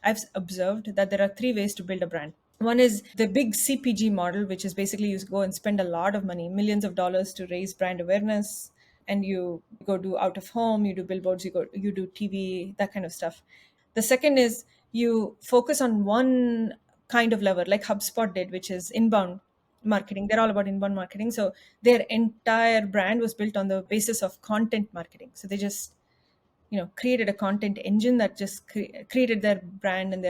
I've observed that there are three ways to build a brand. One is the big CPG model, which is basically you go and spend a lot of money, millions of dollars to raise brand awareness, and you go do out of home, you do billboards, you do TV, that kind of stuff. The second is you focus on one kind of lever, like HubSpot did, which is inbound marketing. They're all about inbound marketing. So their entire brand was built on the basis of content marketing. So they just created a content engine that just created their brand and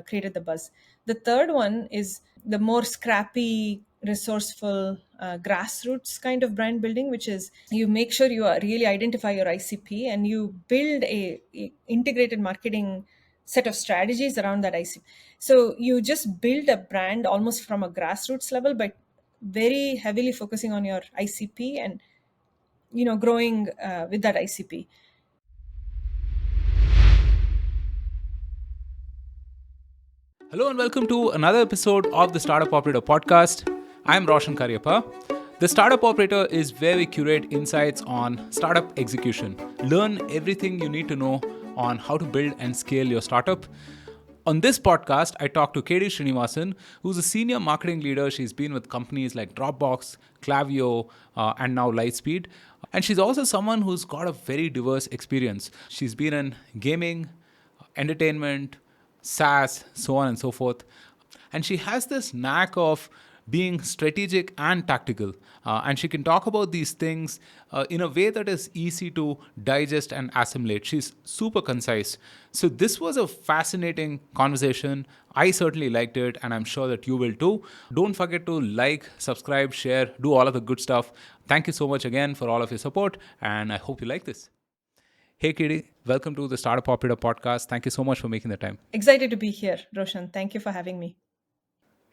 created the buzz. The third one is the more scrappy, resourceful, grassroots kind of brand building, which is you make sure you really identify your ICP and you build a integrated marketing set of strategies around that ICP. So you just build a brand almost from a grassroots level, but very heavily focusing on your ICP and growing with that ICP. Hello and welcome to another episode of the Startup Operator podcast. I'm Roshan Karyappa. The Startup Operator is where we curate insights on startup execution. Learn everything you need to know on how to build and scale your startup. On this podcast, I talk to Kady Srinivasan, who's a senior marketing leader. She's been with companies like Dropbox, Klaviyo, and now Lightspeed. And she's also someone who's got a very diverse experience. She's been in gaming, entertainment, SaaS, so on and so forth. And she has this knack of being strategic and tactical. And she can talk about these things in a way that is easy to digest and assimilate. She's super concise. So this was a fascinating conversation. I certainly liked it, and I'm sure that you will too. Don't forget to like, subscribe, share, do all of the good stuff. Thank you so much again for all of your support, and I hope you like this. Hey, Kady, welcome to the Startup Operator podcast. Thank you so much for making the time. Excited to be here, Roshan. Thank you for having me.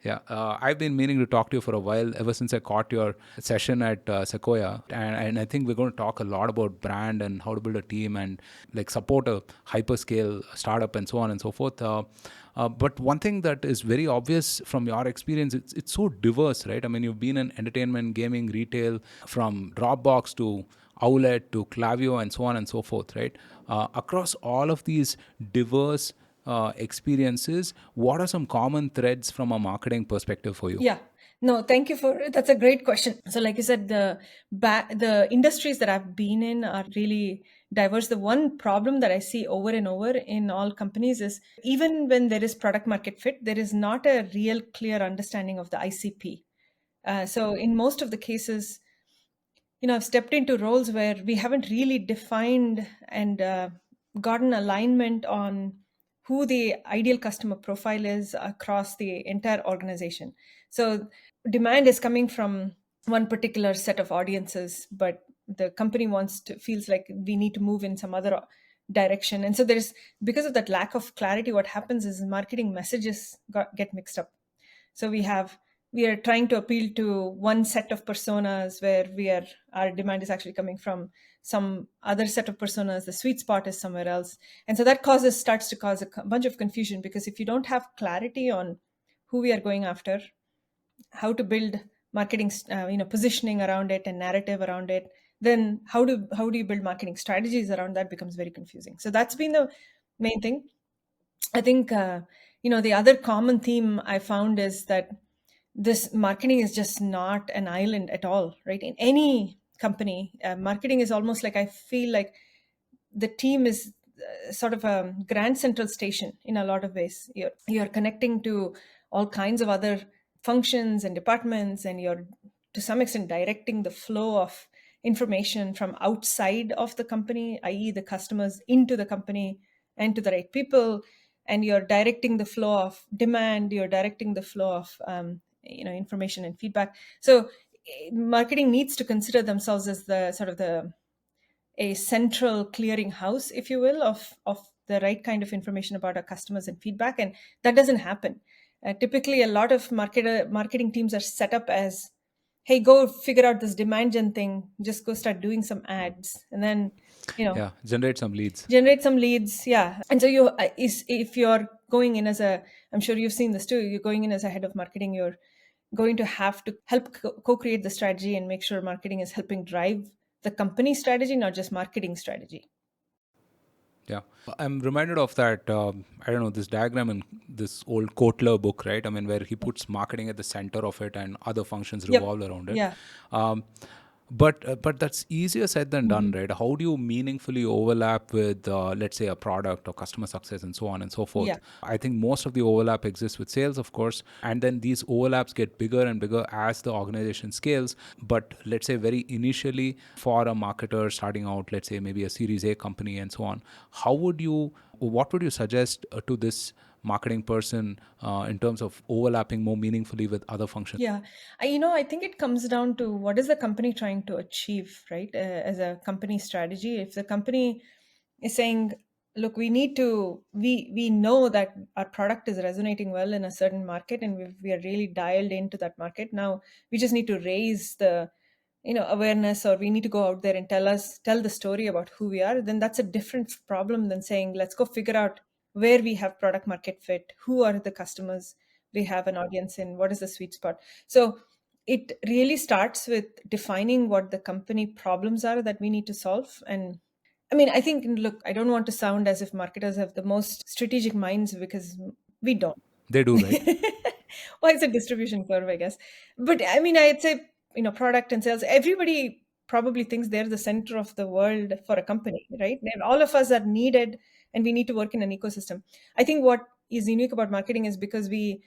Yeah, I've been meaning to talk to you for a while, ever since I caught your session at Sequoia. And I think we're going to talk a lot about brand and how to build a team and like support a hyperscale startup and so on and so forth. But one thing that is very obvious from your experience, it's so diverse, right? I mean, you've been in entertainment, gaming, retail, from Dropbox to Owlet to Klaviyo and so on and so forth, right? Across all of these diverse experiences, what are some common threads from a marketing perspective for you? Yeah. No, thank you for it. That's a great question. So, like you said, the industries that I've been in are really diverse. The one problem that I see over and over in all companies is even when there is product market fit, there is not a real clear understanding of the ICP. So, in most of the cases, I've stepped into roles where we haven't really defined and gotten alignment on who the ideal customer profile is across the entire organization. So demand is coming from one particular set of audiences, but the company feels like we need to move in some other direction. And so there's, because of that lack of clarity, what happens is marketing messages get mixed up. So we are trying to appeal to one set of personas where our demand is actually coming from some other set of personas. The sweet spot is somewhere else. And so that starts to cause a bunch of confusion, because if you don't have clarity on who we are going after, how to build marketing, positioning around it and narrative around it, then how do you build marketing strategies around that becomes very confusing. So that's been the main thing. I think, the other common theme I found is that this marketing is just not an island at all, right? In any company, marketing is almost like, I feel like the team is sort of a grand central station in a lot of ways. You're connecting to all kinds of other functions and departments, and you're to some extent directing the flow of information from outside of the company, i.e. the customers, into the company and to the right people. And you're directing the flow of demand, you're directing the flow of information and feedback. So marketing needs to consider themselves as the sort of a central clearing house, if you will, of the right kind of information about our customers and feedback. And that doesn't happen. Typically, a lot of marketing teams are set up as, hey, go figure out this demand gen thing, just go start doing some ads, and then Yeah, generate some leads. generate some leads. Yeah. And so if you're going in as I'm sure you've seen this too, you're going in as a head of marketing, you're going to have to help co-create the strategy and make sure marketing is helping drive the company strategy, not just marketing strategy. Yeah, I'm reminded of that. I don't know, this diagram in this old Kotler book, right? I mean, where he puts marketing at the center of it and other functions Yep. revolve around it. Yeah. Um, but that's easier said than done, Mhm. right? How do you meaningfully overlap with, let's say, a product or customer success and so on and so Yeah. forth? I think most of the overlap exists with sales, of course, and then these overlaps get bigger and bigger as the organization scales. But let's say very initially for a marketer starting out, let's say maybe a Series A company and so on, what would you suggest to this marketing person in terms of overlapping more meaningfully with other functions? Yeah. I think it comes down to what is the company trying to achieve, right? As a company strategy. If the company is saying, look, we know that our product is resonating well in a certain market and we are really dialed into that market. Now we just need to raise the awareness, or we need to go out there and tell the story about who we are. Then that's a different problem than saying, let's go figure out where we have product market fit, who are the customers we have an audience in, what is the sweet spot. So it really starts with defining what the company problems are that we need to solve. And I mean, I think, look, I don't want to sound as if marketers have the most strategic minds, because we don't. They do, right? Well, it's a distribution curve, I guess. But I mean, I'd say, product and sales, everybody probably thinks they're the center of the world for a company, right? And all of us are needed, and we need to work in an ecosystem. I think what is unique about marketing is because we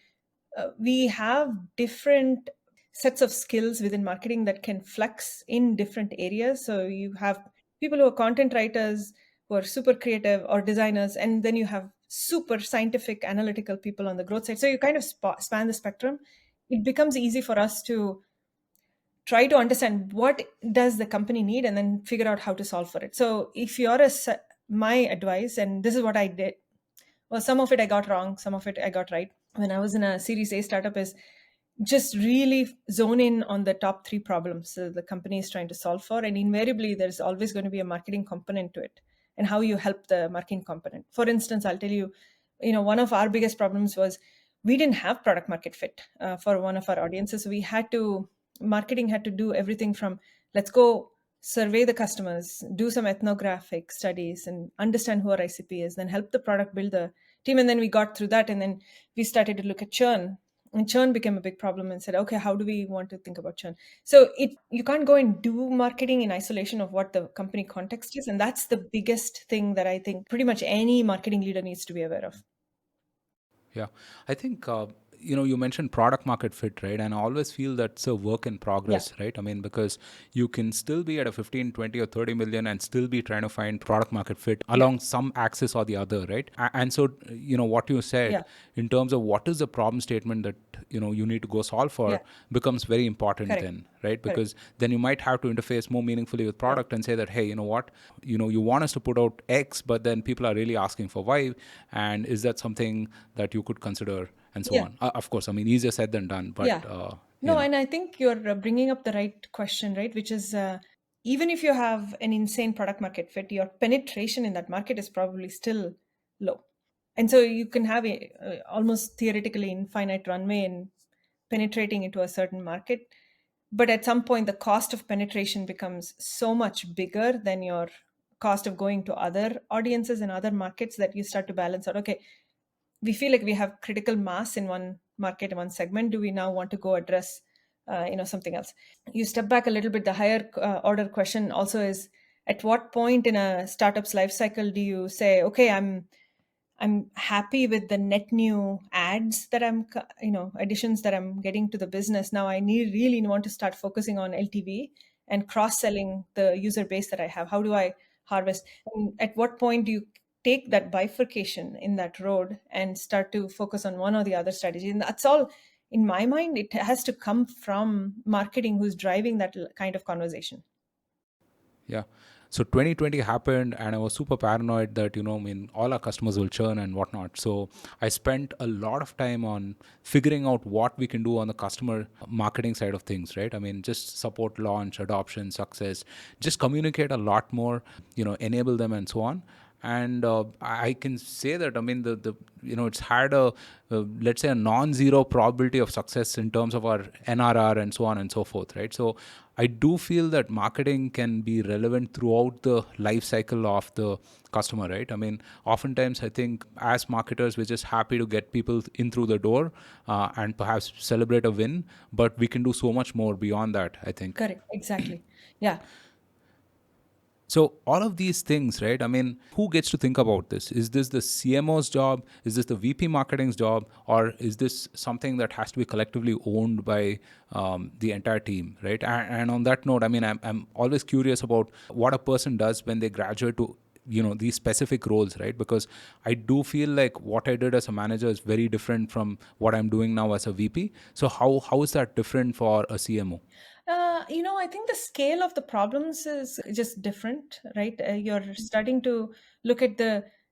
have different sets of skills within marketing that can flex in different areas. So you have people who are content writers, who are super creative, or designers, and then you have super scientific analytical people on the growth side. So you kind of span the spectrum. It becomes easy for us to try to understand what does the company need, and then figure out how to solve for it. So if you're my advice, and this is what I did, well, some of it I got wrong, some of it I got right when I was in a Series A startup, is just really zone in on the top three problems the company is trying to solve for. And invariably, there's always going to be a marketing component to it, and how you help the marketing component. For instance, I'll tell you, one of our biggest problems was we didn't have product market fit for one of our audiences. So marketing had to do everything from, let's go survey the customers, do some ethnographic studies, and understand who our ICP is, then help the product build the team. And then we got through that, and then we started to look at churn. And churn became a big problem, and said, okay, how do we want to think about churn? So you can't go and do marketing in isolation of what the company context is. And that's the biggest thing that I think pretty much any marketing leader needs to be aware of. Yeah, I think you mentioned product market fit, right? And I always feel that's a work in Yeah. progress, right? I mean, because you can still be at a 15, 20, or 30 million and still be trying to find product market fit Yeah. along some axis or the other, right? And so, what you Yeah. said in terms of what is the problem statement that you need to go solve Yeah. for becomes very important Correct. then, right? Correct. Because then you might have to interface more meaningfully with Yeah. product and say that, hey, you know what, you want us to put out X, but then people are really asking for Y, and is that something that you could consider, and so Yeah. on. Of course, I mean, easier said than done, but Yeah. No, and I think you're bringing up the right question, right? Which is, even if you have an insane product market fit, your penetration in that market is probably still low. And so you can have almost theoretically infinite runway in penetrating into a certain market. But at some point, the cost of penetration becomes so much bigger than your cost of going to other audiences and other markets, that you start to balance out, okay, we feel like we have critical mass in one market, in one segment. Do we now want to go address something else? You step back a little bit, the higher order question also is, at what point in a startup's life cycle do you say, okay, I'm happy with the net new ads that additions that I'm getting to the business. Now I really want to start focusing on LTV and cross-selling the user base that I have. How do I harvest? And at what point do you take that bifurcation in that road and start to focus on one or the other strategy? And that's all, in my mind, it has to come from marketing, who's driving that kind of conversation. yeah. So 2020 happened, and I was super paranoid that, I mean, all our customers will churn and whatnot. So I spent a lot of time on figuring out what we can do on the customer marketing side of things, right? I mean, just support launch, adoption, success, just communicate a lot more, enable them and so on. And I can say that, I mean, the it's had a let's say a non-zero probability of success in terms of our NRR and so on and so forth, right? So I do feel that marketing can be relevant throughout the life cycle of the customer, right? I mean, oftentimes I think as marketers we're just happy to get people in through the door and perhaps celebrate a win, but we can do so much more beyond that, I think. Correct. Exactly. Yeah. So all of these things, right? I mean, who gets to think about this? Is this the CMO's job? Is this the VP marketing's job? Or is this something that has to be collectively owned by the entire team, right? And on that note, I mean, I'm always curious about what a person does when they graduate to these specific roles, right? Because I do feel like what I did as a manager is very different from what I'm doing now as a VP. So how is that different for a CMO? I think the scale of the problems is just different, right? You're starting to look at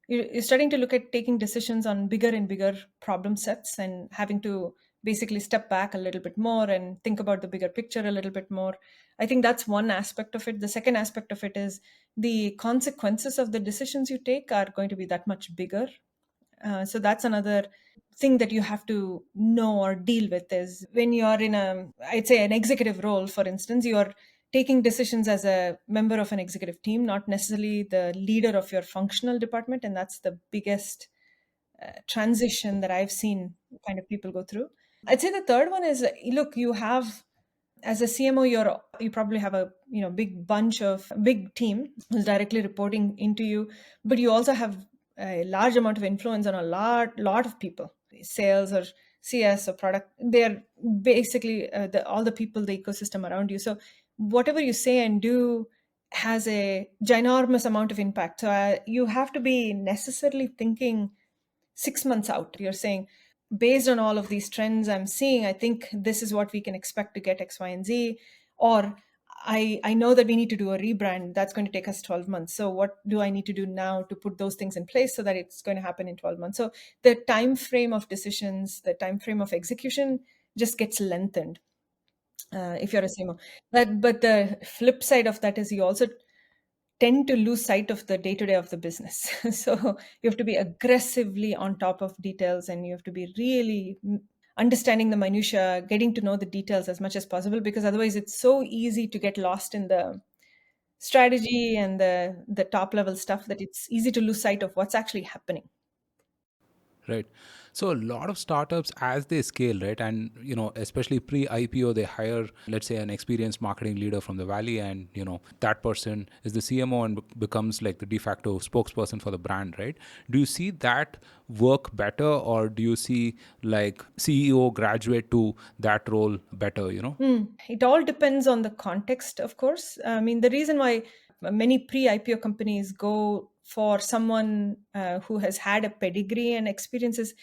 you're starting to look at taking decisions on bigger and bigger problem sets and having to basically step back a little bit more and think about the bigger picture a little bit more. I think that's one aspect of it. The second aspect of it is the consequences of the decisions you take are going to be that much bigger. So that's another thing that you have to know or deal with is when you are in I'd say an executive role, for instance, you are taking decisions as a member of an executive team, not necessarily the leader of your functional department. And that's the biggest transition that I've seen kind of people go through. I'd say the third one is, look, you have as a CMO, you probably have a big bunch of big team who's directly reporting into you, but you also have a large amount of influence on a lot of people, sales or CS or product. They're basically all the people, the ecosystem around you. So whatever you say and do has a ginormous amount of impact. So you have to be necessarily thinking 6 months out. You're saying, based on all of these trends I'm seeing, I think this is what we can expect to get X, Y, and Z. Or I know that we need to do a rebrand. That's going to take us 12 months. So what do I need to do now to put those things in place so that it's going to happen in 12 months? So the time frame of decisions, the time frame of execution just gets lengthened if you're a CMO. But the flip side of that is you also tend to lose sight of the day to day of the business. So you have to be aggressively on top of details and you have to be really understanding the minutia, getting to know the details as much as possible, because otherwise it's so easy to get lost in the strategy and the top level stuff that it's easy to lose sight of what's actually happening. Right. So a lot of startups as they scale, right, and especially pre-IPO, they hire, let's say, an experienced marketing leader from the valley, and that person is the CMO and becomes like the de facto spokesperson for the brand, right? Do you see that work better, or do you see like CEO graduate to that role better? It all depends on the context, of course. I mean, the reason why many pre-IPO companies go for someone who has had a pedigree and experience is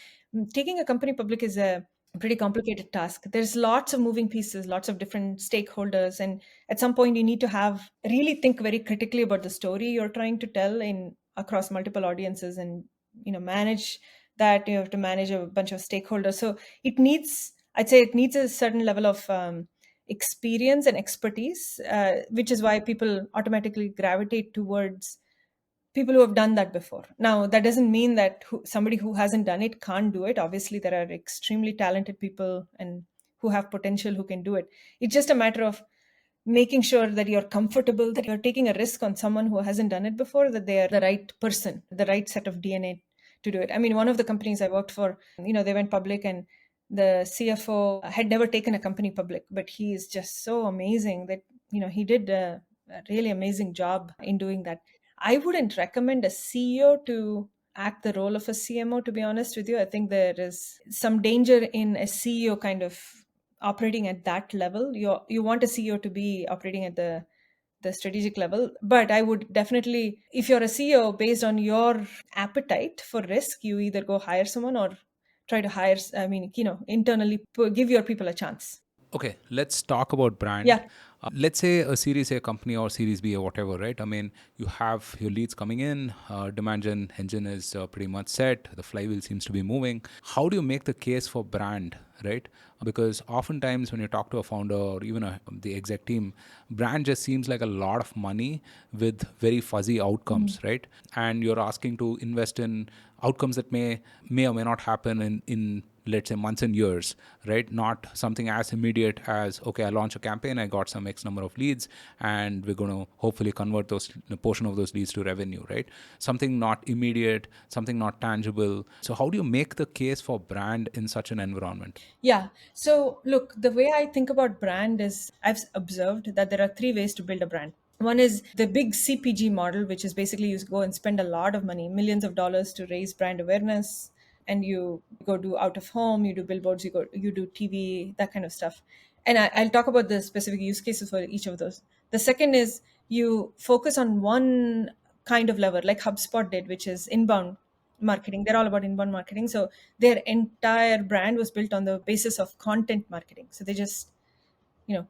taking a company public is a pretty complicated task. There's lots of moving pieces, lots of different stakeholders, and at some point you need to have really think very critically about the story you're trying to tell in across multiple audiences, and manage that. You have to manage a bunch of stakeholders. So I'd say it needs a certain level of experience and expertise, which is why people automatically gravitate towards people who have done that before. Now, that doesn't mean that somebody who hasn't done it can't do it. Obviously, there are extremely talented people and who have potential who can do it. It's just a matter of making sure that you're comfortable, that you're taking a risk on someone who hasn't done it before, that they are the right person, the right set of DNA to do it. I mean, one of the companies I worked for, they went public and the CFO had never taken a company public, but he is just so amazing that, he did a really amazing job in doing that. I wouldn't recommend a CEO to act the role of a CMO, to be honest with you. I think there is some danger in a CEO kind of operating at that level. You want a CEO to be operating at the strategic level, but I would definitely, if you're a CEO, based on your appetite for risk, you either go hire someone or try to hire, I mean, internally give your people a chance. Okay, let's talk about brand. Yeah. Let's say a Series A company or Series B or whatever, right? I mean, you have your leads coming in, demand gen engine is pretty much set, the flywheel seems to be moving. How do you make the case for brand right? Because oftentimes when you talk to a founder or even the exec team, brand just seems like a lot of money with very fuzzy outcomes, right? And you're asking to invest in outcomes that may or may not happen in let's say months and years, right? Not something as immediate as, okay, I launch a campaign, I got some X number of leads, and we're going to hopefully convert those, a portion of those leads to revenue, right? Something not immediate, something not tangible. So how do you make the case for brand in such an environment? Yeah. So, look, the way I think about brand is I've observed that there are three ways to build a brand. One is the big CPG model, which is basically you go and spend a lot of money, millions of dollars to raise brand awareness, and you go do out of home, you do billboards, you do TV, that kind of stuff. And I'll talk about the specific use cases for each of those. The second is you focus on one kind of lever, like HubSpot did, which is inbound marketing. They're all about inbound marketing. So their entire brand was built on the basis of content marketing. So they just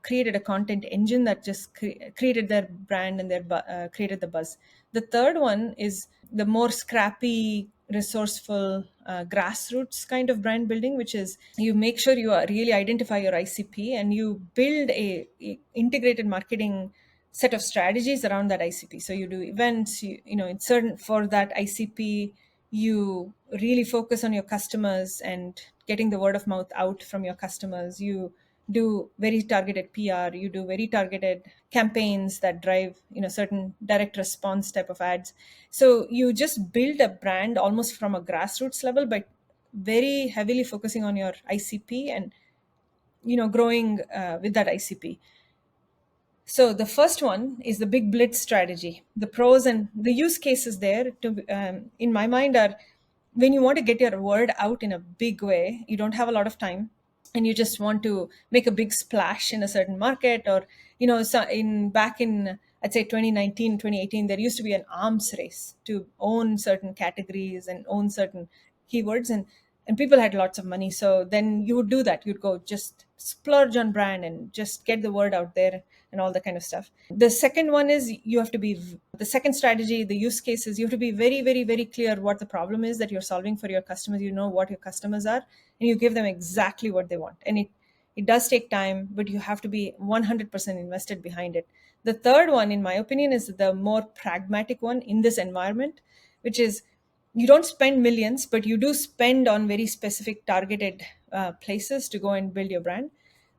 created a content engine that just created their brand and created the buzz. The third one is the more scrappy, resourceful, grassroots kind of brand building, which is you make sure you really identify your ICP and you build a integrated marketing set of strategies around that ICP. So you do events, in certain for that ICP, you really focus on your customers and getting the word of mouth out from your customers. You do very targeted PR, you do very targeted campaigns that drive, certain direct response type of ads. So you just build a brand almost from a grassroots level, but very heavily focusing on your ICP and, growing with that ICP. So the first one is the big blitz strategy. The pros and the use cases there, in my mind, are when you want to get your word out in a big way. You don't have a lot of time, and you just want to make a big splash in a certain market, or so in back in, I'd say, 2019, 2018, there used to be an arms race to own certain categories and own certain keywords, and people had lots of money. So then you would do that. You'd go just splurge on brand and just get the word out there and all that kind of stuff. The second one is you have to be the second strategy, the use cases, you have to be very, very, very clear what the problem is that you're solving for your customers. You know what your customers are, and you give them exactly what they want. And it does take time, but you have to be 100% invested behind it. The third one, in my opinion, is the more pragmatic one in this environment, which is you don't spend millions, but you do spend on very specific targeted places to go and build your brand.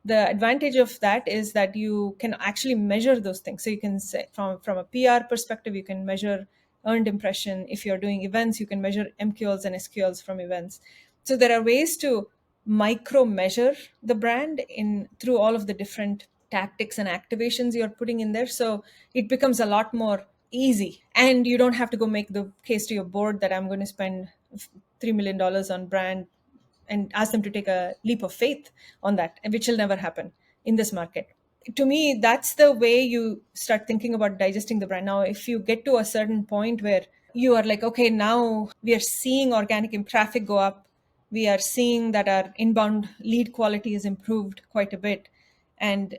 The advantage of that is that you can actually measure those things. So you can say from a PR perspective, you can measure earned impression. If you're doing events, you can measure MQLs and SQLs from events. So there are ways to micro measure the brand in through all of the different tactics and activations you're putting in there. So it becomes a lot more easy, and you don't have to go make the case to your board that I'm going to spend $3 million on brand and ask them to take a leap of faith on that, which will never happen in this market. To me, that's the way you start thinking about digesting the brand. Now, if you get to a certain point where you are like, okay, now we are seeing organic traffic go up, we are seeing that our inbound lead quality is improved quite a bit, and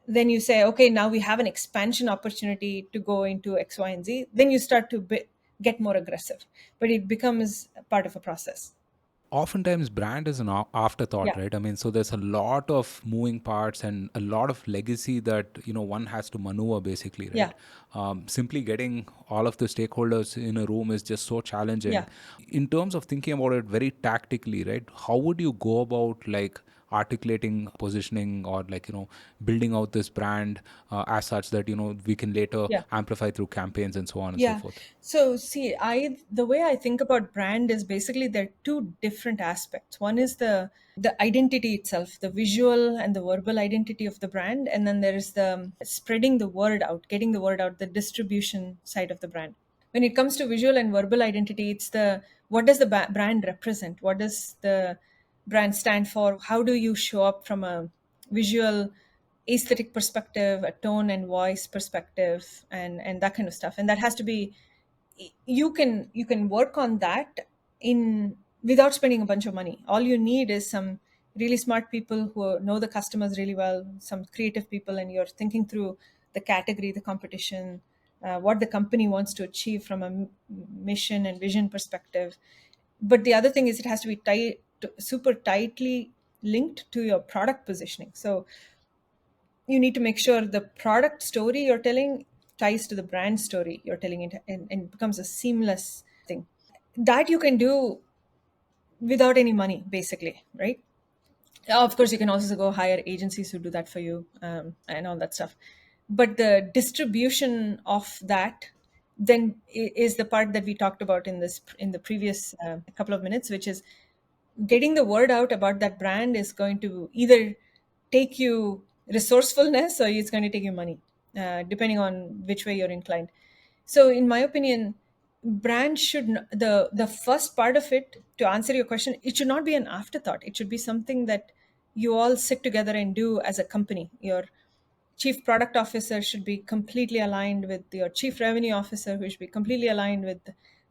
then you say, okay, now we have an expansion opportunity to go into X, Y, and Z, then you start to get more aggressive, but it becomes part of a process. Oftentimes brand is an afterthought, Yeah. right? I mean, so there's a lot of moving parts and a lot of legacy that one has to maneuver, basically, Yeah. right? Simply getting all of the stakeholders in a room is just so challenging. Yeah. In terms of thinking about it very tactically, right, how would you go about like articulating positioning or like building out this brand as such that we can later Yeah. amplify through campaigns and so on and so Yeah. forth? So see, the way I think about brand is basically there are two different aspects. One is the identity itself, the visual and the verbal identity of the brand, and then there is the spreading the word out, getting the word out, the distribution side of the brand. When it comes to visual and verbal identity, it's the what does the brand represent? What does the brand stand for? How do you show up from a visual aesthetic perspective, a tone and voice perspective, and that kind of stuff. And that has to be, you can work on that in without spending a bunch of money. All you need is some really smart people who know the customers really well, some creative people, and you're thinking through the category, the competition, what the company wants to achieve from a mission and vision perspective. But the other thing is it has to be tight, super tightly linked to your product positioning. So you need to make sure the product story you're telling ties to the brand story you're telling it, and becomes a seamless thing that you can do without any money, basically, right? Of course, you can also go hire agencies who do that for you, and all that stuff. But the distribution of that then is the part that we talked about in the previous couple of minutes, which is getting the word out about that brand is going to either take you resourcefulness or it's going to take you money, depending on which way you're inclined. So in my opinion, brand should the first part of it, to answer your question, it should not be an afterthought. It should be something that you all sit together and do as a company. Your chief product officer should be completely aligned with your chief revenue officer, who should be completely aligned with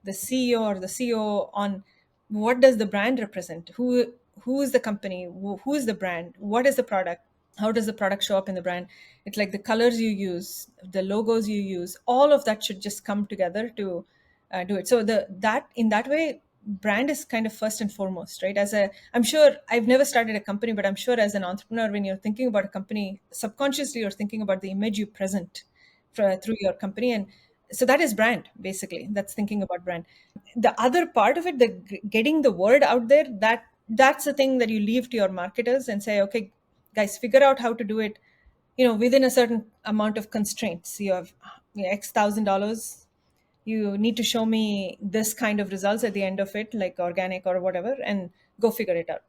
the CEO or the COO on what does the brand represent, who is the company, who is the brand, what is the product, how does the product show up in the brand. It's like the colors you use, the logos you use, all of that should just come together to do it. So the that in that way, brand is kind of first and foremost, right? I'm sure I've never started a company, but I'm sure as an entrepreneur, when you're thinking about a company, subconsciously you're thinking about the image you present through your company. And so that is brand, basically. That's thinking about brand. The other part of it, the getting the word out there, that's the thing that you leave to your marketers and say, okay, guys, figure out how to do it, within a certain amount of constraints. You have X $1,000, you need to show me this kind of results at the end of it, like organic or whatever, and go figure it out.